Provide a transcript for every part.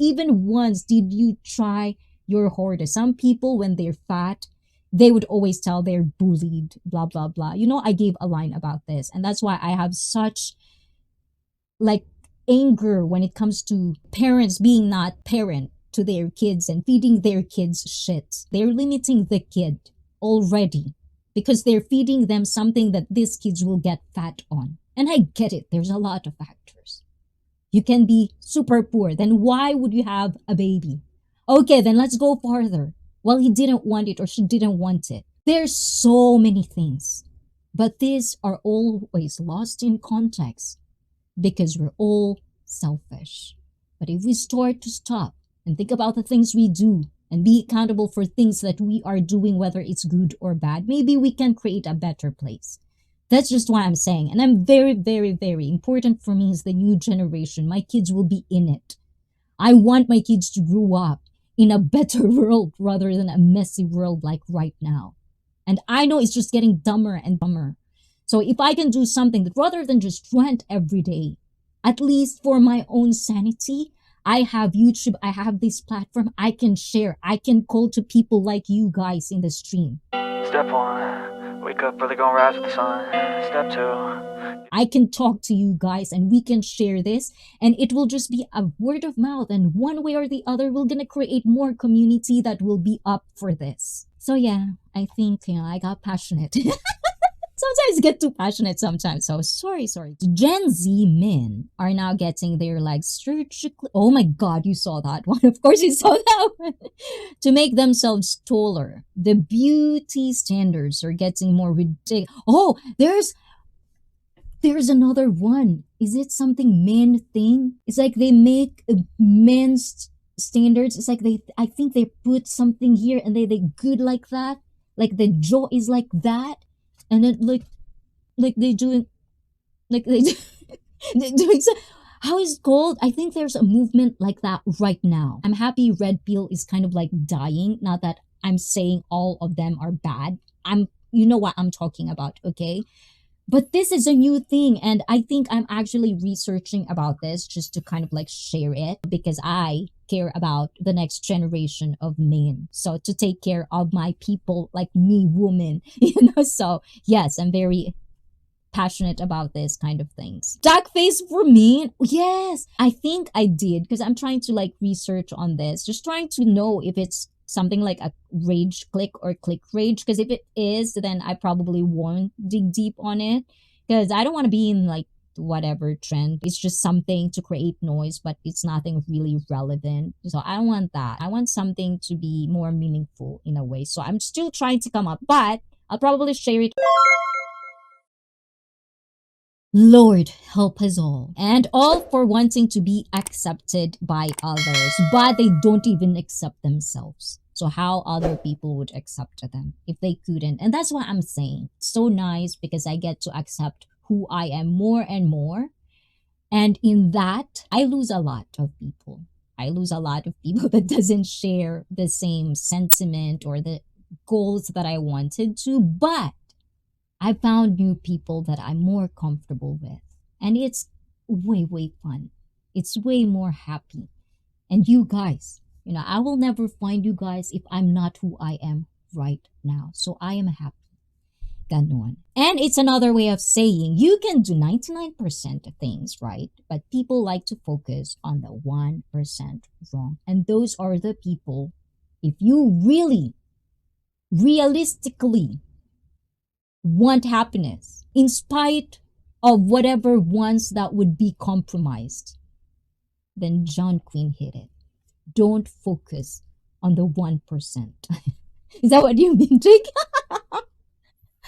even once did you try your hardest. Some people, when they're fat, they would always tell they're bullied, blah, blah, blah. You know, I gave a line about this, and that's why I have such like anger when it comes to parents being not parent to their kids and feeding their kids shit. They're limiting the kid already because they're feeding them something that these kids will get fat on. And I get it. There's a lot of factors. You can be super poor. Then why would you have a baby? Okay, then let's go farther. Well, he didn't want it or she didn't want it. There's so many things. But these are always lost in context because we're all selfish. But if we start to stop and think about the things we do and be accountable for things that we are doing, whether it's good or bad, maybe we can create a better place. That's just what I'm saying. And I'm very, very, very important for me is the new generation. My kids will be in it. I want my kids to grow up in a better world rather than a messy world like right now. And I know it's just getting dumber and dumber. So if I can do something that rather than just rant every day, at least for my own sanity, I have YouTube, I have this platform, I can share, I can call to people like you guys in the stream. Step 1, wake up early, gonna rise with the sun. Step 2, I can talk to you guys and we can share this and it will just be a word of mouth, and one way or the other we're gonna create more community that will be up for this. So yeah, I think, I got passionate. Sometimes get too passionate sometimes. So sorry. Gen Z men are now getting their legs surgically. Oh my God, you saw that one. Of course you saw that one. To make themselves taller. The beauty standards are getting more ridiculous. Oh, there's another one. Is it something men thing? It's like they make men's standards. It's like I think they put something here and they good like that. Like the jaw is like that. And then like they doing like they they're doing so, how is it called? I think there's a movement like that right now. I'm happy red pill is kind of like dying. Not that I'm saying all of them are bad. You know what I'm talking about, okay? But this is a new thing, and I think I'm actually researching about this just to kind of like share it because I care about the next generation of men. So to take care of my people like me, woman, so yes, I'm very passionate about this kind of things. Dark face for men? Yes, I think I did because I'm trying to like research on this, just trying to know if it's something like a rage click or click rage, because if it is, then I probably won't dig deep on it because I don't want to be in like whatever trend. It's just something to create noise, but it's nothing really relevant. So I don't want that. I want something to be more meaningful in a way. So I'm still trying to come up, but I'll probably share it. Lord, help us all. And all for wanting to be accepted by others, but they don't even accept themselves. So how other people would accept them if they couldn't? And that's what I'm saying. It's so nice because I get to accept who I am more and more. And in that, I lose a lot of people. I lose a lot of people that doesn't share the same sentiment or the goals that I wanted to, but I found new people that I'm more comfortable with. And it's way, way fun. It's way more happy. And you guys, I will never find you guys if I'm not who I am right now. So I am happy. Ganon. And it's another way of saying you can do 99% of things right, but people like to focus on the 1% wrong. And those are the people, if you really, realistically want happiness, in spite of whatever ones that would be compromised, then John Quinn hit it. Don't focus on the 1%. Is that what you mean, Jake?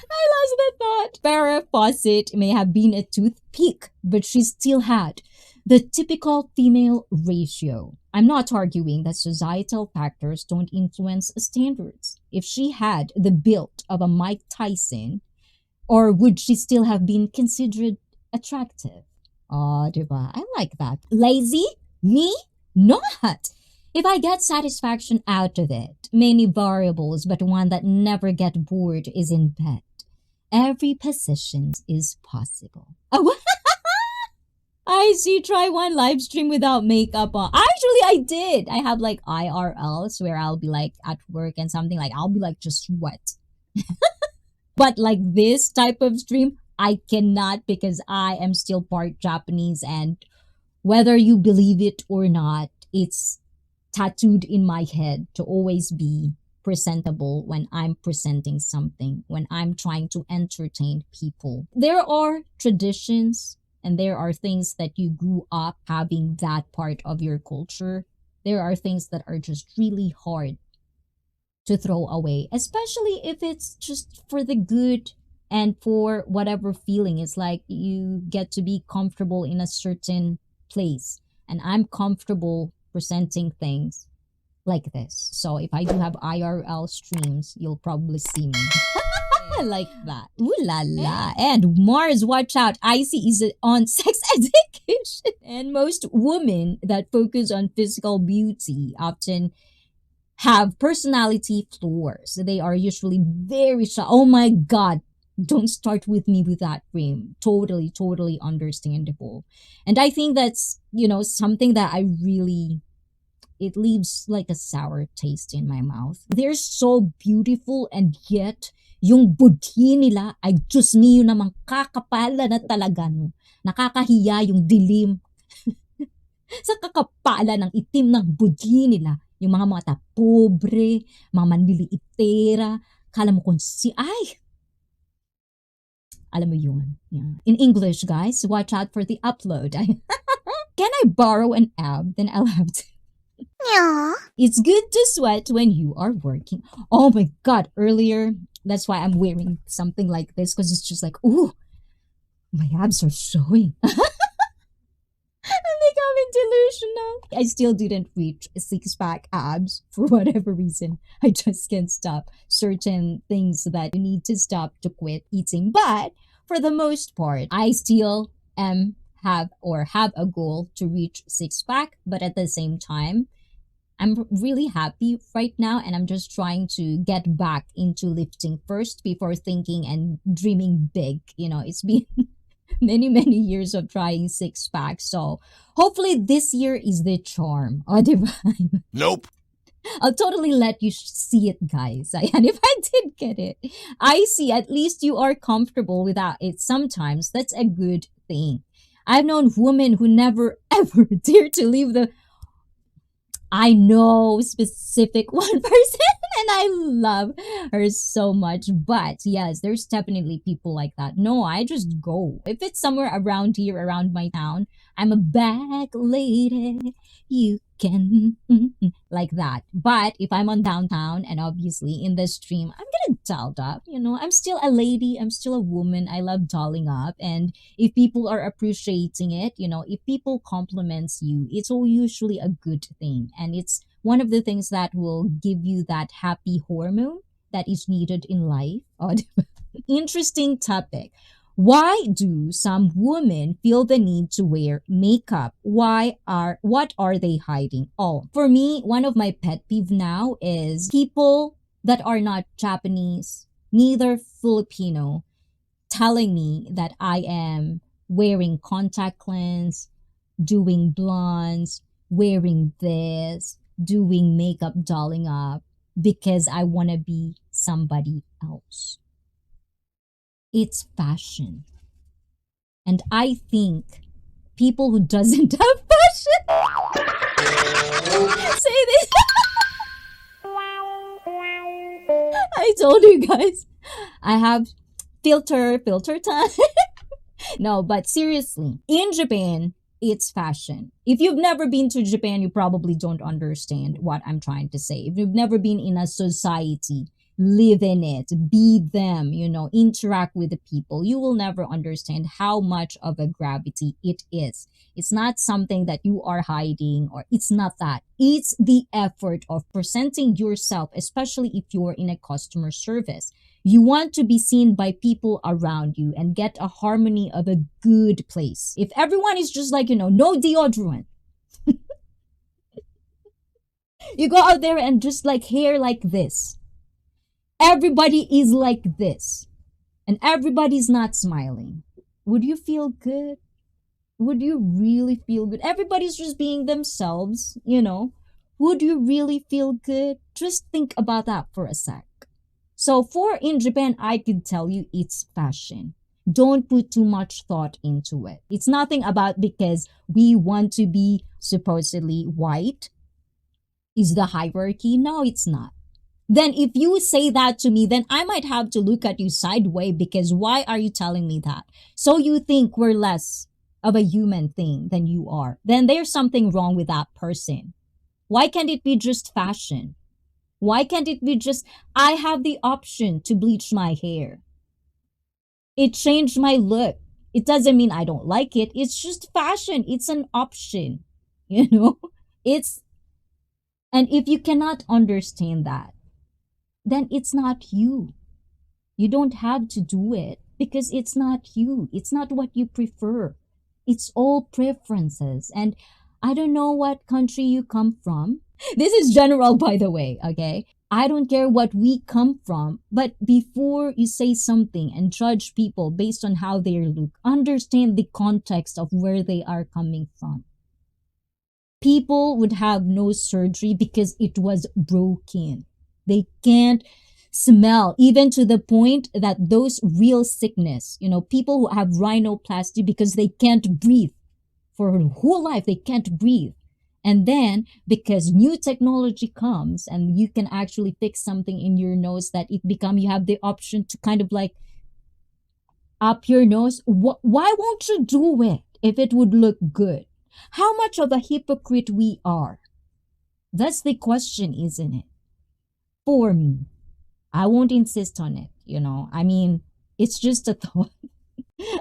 I lost the thought. Farrah Fawcett may have been a toothpick, but she still had the typical female ratio. I'm not arguing that societal factors don't influence standards. If she had the build of a Mike Tyson, or would she still have been considered attractive? Oh, diba? I like that. Lazy? Me? Not. If I get satisfaction out of it, many variables, but one that never get bored is in bed. Every position is possible. Oh, I see. Try one live stream without makeup on. Actually, I did. I have like IRLs where I'll be like at work and something like I'll be like just wet. But like this type of stream, I cannot because I am still part Japanese, and whether you believe it or not, it's tattooed in my head to always be presentable when I'm presenting something, when I'm trying to entertain people. There are traditions and there are things that you grew up having that part of your culture. There are things that are just really hard to throw away, especially if it's just for the good and for whatever feeling. It's like you get to be comfortable in a certain place, and I'm comfortable presenting things like this. So if I do have IRL streams, you'll probably see me. Like that. Ooh la la. And Mars, watch out. ICEE is on sex education. And most women that focus on physical beauty often have personality flaws. They are usually very shy. Oh my God. Don't start with me with that frame. Totally, totally understandable. And I think that's, something that I really, it leaves like a sour taste in my mouth. They're so beautiful, and yet yung budhi nila ay Diyos mio namang kakapala na talaga, no. Nakakahiya yung dilim sa kakapala ng itim ng budhi nila. Yung mga mata pobre, mga manliliitera, kala mo kung alam mo yun. Yeah. In English, guys, watch out for the upload. Can I borrow an ab? Then I'll have to. Yeah. It's good to sweat when you are working. Oh my God, earlier, that's why I'm wearing something like this, because it's just like, ooh, my abs are showing. I'm becoming delusional. I still didn't reach a six-pack abs for whatever reason. I just can't stop certain things that you need to stop to quit eating. But for the most part, I still have a goal to reach six-pack. But at the same time, I'm really happy right now, and I'm just trying to get back into lifting first before thinking and dreaming big. It's been many years of trying six packs. So hopefully this year is the charm. Oh, diba? Nope. I'll totally let you see it, guys. And if I did get it, I see at least you are comfortable without it sometimes. That's a good thing. I've known women who never ever dare to leave the... I know specific one person, and I love her so much. But yes, there's definitely people like that. No, I just go. If it's somewhere around here, around my town, I'm a back lady. You can like that. But if I'm on downtown and obviously in the stream, I'm gonna dolled up. I'm still a lady. I'm still a woman. I love dolling up. And if people are appreciating it, if people compliments you, it's all usually a good thing. And it's one of the things that will give you that happy hormone that is needed in life. Oh, interesting topic. Why do some women feel the need to wear makeup? What are they hiding? Oh, for me, one of my pet peeve now is people that are not Japanese, neither Filipino, telling me that I am wearing contact lens, doing blondes, wearing this, doing makeup, dolling up, because I want to be somebody else. It's fashion. And I think people who doesn't have fashion say this. I told you guys, I have filter time. No, but seriously, in Japan, it's fashion. If you've never been to Japan, you probably don't understand what I'm trying to say. If you've never been in a society, live in it, be them, interact with the people, you will never understand how much of a gravity it is. It's not something that you are hiding, or it's not that. It's the effort of presenting yourself, especially if you're in a customer service. You want to be seen by people around you and get a harmony of a good place. If everyone is just like, no deodorant, you go out there and just like hair like this. Everybody is like this, and everybody's not smiling. Would you feel good? Would you really feel good? Everybody's just being themselves, you know. Would you really feel good? Just think about that for a sec. So for in Japan, I could tell you it's fashion. Don't put too much thought into it. It's nothing about because we want to be supposedly white is the hierarchy. No, it's not. Then if you say that to me, then I might have to look at you sideways because why are you telling me that? So you think we're less of a human thing than you are. Then there's something wrong with that person. Why can't it be just fashion? Why can't it be just, I have the option to bleach my hair? It changed my look. It doesn't mean I don't like it. It's just fashion. It's an option. You know? It's, and if you cannot understand that, then it's not you. You don't have to do it because it's not you. It's not what you prefer. It's all preferences. And I don't know what country you come from. This is general, by the way, okay? I don't care what we come from, but before you say something and judge people based on how they look, understand the context of where they are coming from. People would have nose surgery because it was broken. They can't smell, even to the point that those real sickness, you know, people who have rhinoplasty because they can't breathe for their whole life, they can't breathe. And then because new technology comes and you can actually fix something in your nose that it become, you have the option to kind of like up your nose. Why won't you do it if it would look good? How much of a hypocrite we are? That's the question, isn't it? For me, I won't insist on it, you know. I mean, it's just a thought.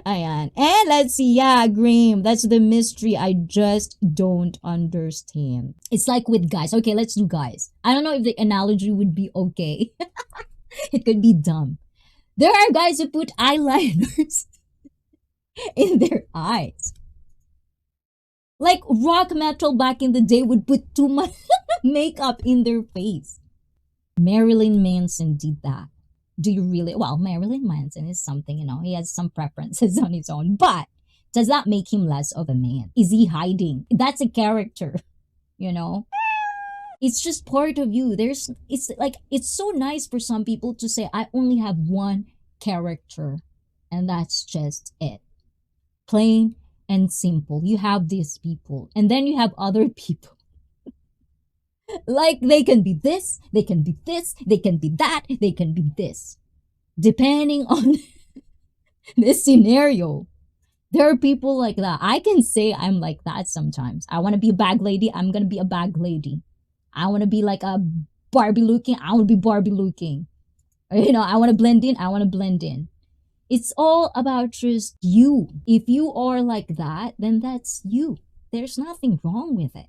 Ayan. And let's see, yeah, Graham, that's the mystery I just don't understand. It's like with guys. Okay, let's do guys. I don't know if the analogy would be okay. It could be dumb. There are guys who put eyeliners in their eyes. Like rock metal back in the day would put too much makeup in their face. Marilyn Manson did that. Do you really? Well, Marilyn Manson is something, you know, he has some preferences on his own, but does that make him less of a man? Is he hiding? That's a character, you know? It's just part of you. It's like, it's so nice for some people to say, I only have one character, and that's just it. Plain and simple. You have these people, and then you have other people. Like they can be this, they can be this, they can be that, they can be this. Depending on this scenario, there are people like that. I can say I'm like that sometimes. I want to be a bag lady, I'm going to be a bag lady. I want to be like a Barbie looking, I want to be Barbie looking. You know, I want to blend in, I want to blend in. It's all about just you. If you are like that, then that's you. There's nothing wrong with it.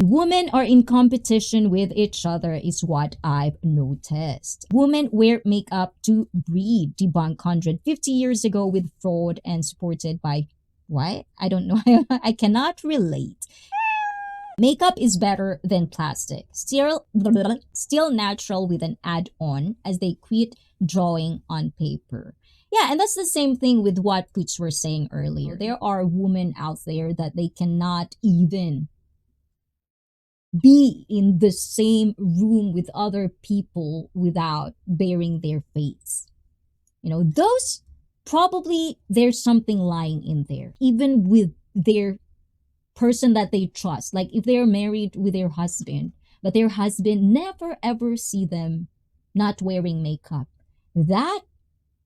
Women are in competition with each other is what I've noticed. Women wear makeup to breed, debunked 150 years ago with fraud and supported by what? I don't know. I cannot relate. Makeup is better than plastic. Still natural with an add-on as they quit drawing on paper. Yeah, and that's the same thing with what Poots were saying earlier. There are women out there that they cannot even be in the same room with other people without bearing their face. You know, those probably there's something lying in there, even with their person that they trust. Like if they're married with their husband, but their husband never ever see them not wearing makeup, that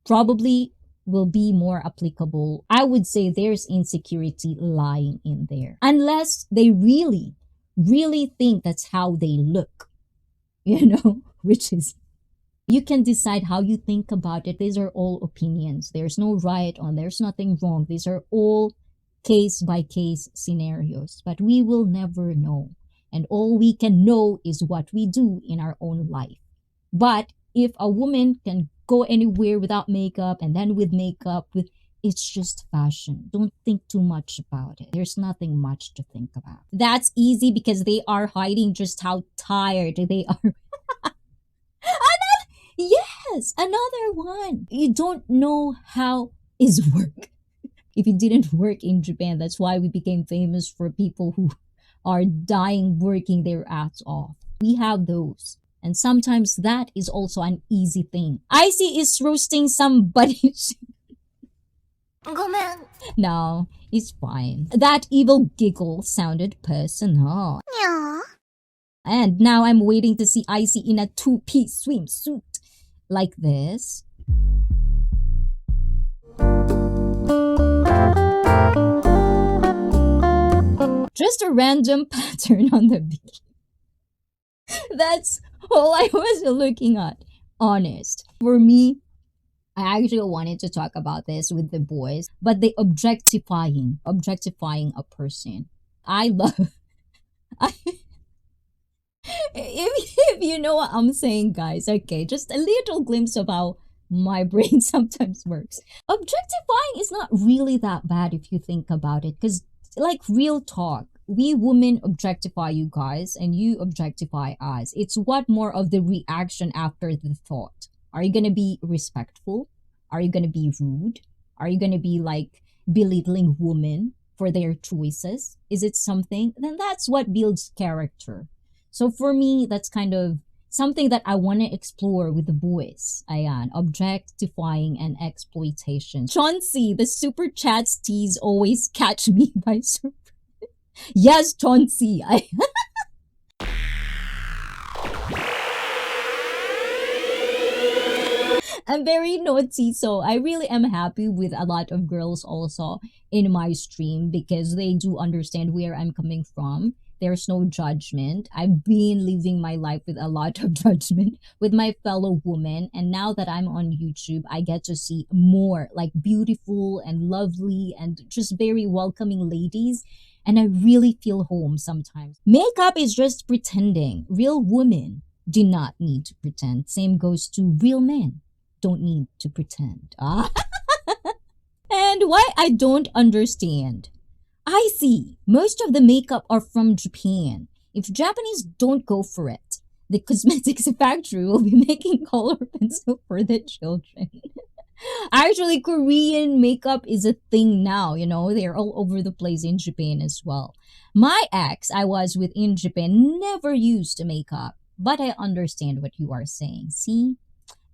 probably will be more applicable. I would say there's insecurity lying in there. Unless they really think that's how they look, you know, which is, you can decide how you think about it. These are all opinions. There's no right on, there's nothing wrong. These are all case by case scenarios, but we will never know. And all we can know is what we do in our own life. But if a woman can go anywhere without makeup and then with makeup, it's just fashion. Don't think too much about it. There's nothing much to think about. That's easy because they are hiding just how tired they are. Yes, another one. You don't know how is work. if it didn't work in Japan. That's why we became famous for people who are dying working their ass off. We have those. And sometimes that is also an easy thing. ICEE is roasting somebody. No, it's fine. That evil giggle sounded personal. And now I'm waiting to see ICEE in a two-piece swimsuit. Like this. Just a random pattern on the bikini. That's all I was looking at. Honest. For me, I actually wanted to talk about this with the boys, but the objectifying a person. I love... if you know what I'm saying, guys, okay, just a little glimpse of how my brain sometimes works. Objectifying is not really that bad if you think about it, because, like, real talk, we women objectify you guys and you objectify us. It's what more of the reaction after the thought. Are you gonna be respectful? Are you gonna be rude? Are you gonna be like belittling women for their choices? Is it something? Then that's what builds character. So for me, that's kind of something that I want to explore with the boys. Ayan, objectifying and exploitation. Chauncey, the super chats tease always catch me by surprise. Yes, Chauncey. I'm very naughty, so I really am happy with a lot of girls also in my stream because they do understand where I'm coming from. There's no judgment. I've been living my life with a lot of judgment with my fellow women. And now that I'm on YouTube, I get to see more like beautiful and lovely and just very welcoming ladies. And I really feel home sometimes. Makeup is just pretending. Real women do not need to pretend. Same goes to real men. Don't need to pretend. And why I don't understand. I see. Most of the makeup are from Japan. If Japanese don't go for it, the cosmetics factory will be making color pencil for the children. Actually, Korean makeup is a thing now, you know. They're all over the place in Japan as well. My ex I was with in Japan never used makeup, but I understand what you are saying. See?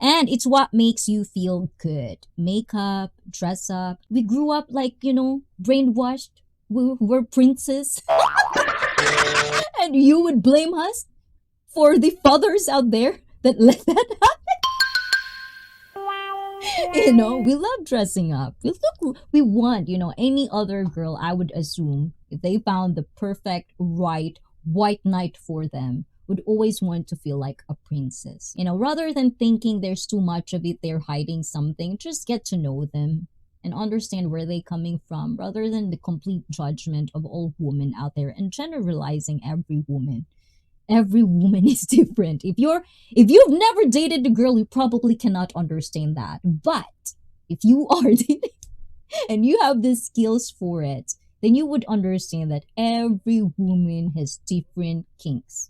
And it's what makes you feel good. Makeup, dress up. We grew up like, you know, brainwashed. We're princes. And you would blame us for the fathers out there that let that happen? You know, we love dressing up. We want, you know, any other girl, I would assume, if they found the perfect, right, white knight for them, would always want to feel like a princess. You know, rather than thinking there's too much of it, they're hiding something, just get to know them and understand where they're coming from, rather than the complete judgment of all women out there and generalizing every woman. Every woman is different. If you've never dated a girl, you probably cannot understand that. But if you are dating and you have the skills for it, then you would understand that every woman has different kinks.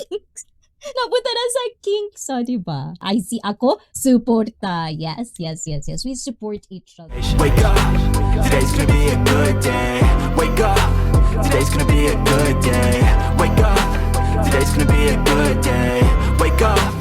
Kinks. Napunta na sa kinks, diba? I see ako, suporta. Yes. We support each other. Wake up, today's gonna be a good day. Wake up, today's gonna be a good day. Wake up, today's gonna be a good day. Wake up.